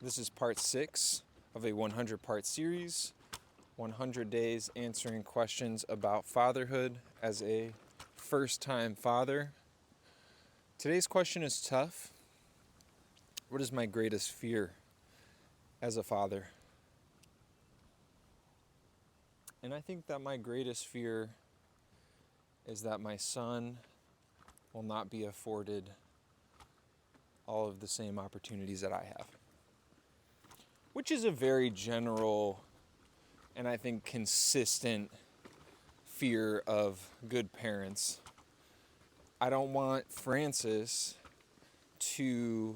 This is part 6 of a 100-part series, 100 days answering questions about fatherhood as a first-time father. Today's question is tough. What is my greatest fear as a father? And I think that my greatest fear is that my son will not be afforded all of the same opportunities that I have. Which is a very general and I think consistent fear of good parents. I don't want Francis to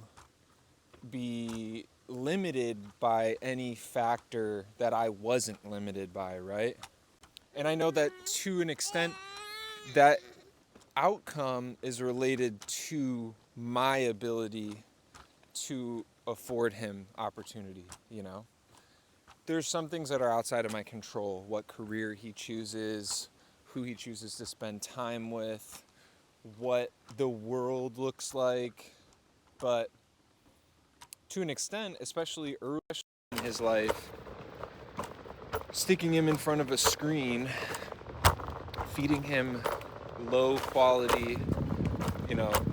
be limited by any factor that I wasn't limited by, right? And I know that to an extent that outcome is related to my ability to afford him opportunity, There's some things that are outside of my control, what career he chooses, who he chooses to spend time with, what the world looks like. But to an extent, especially early in his life, sticking him in front of a screen, feeding him low quality,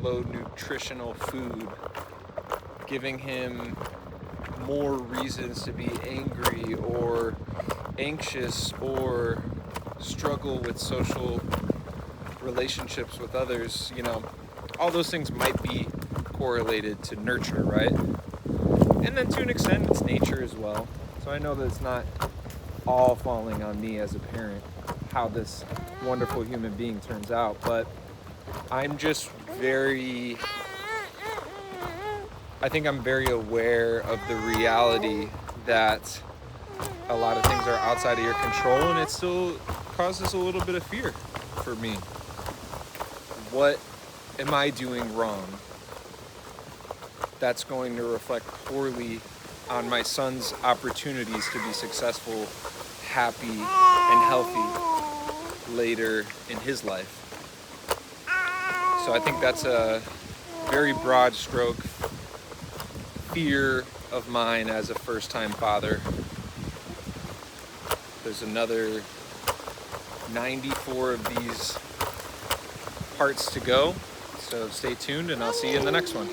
low nutritional food, giving him more reasons to be angry or anxious or struggle with social relationships with others, all those things might be correlated to nurture, right? And then to an extent, it's nature as well. So I know that it's not all falling on me as a parent, how this wonderful human being turns out, but I'm just I think I'm very aware of the reality that a lot of things are outside of your control, and it still causes a little bit of fear for me. What am I doing wrong that's going to reflect poorly on my son's opportunities to be successful, happy, and healthy later in his life? So I think that's a very broad stroke fear of mine as a first-time father. There's another 94 of these parts to go, so stay tuned and I'll see you in the next one.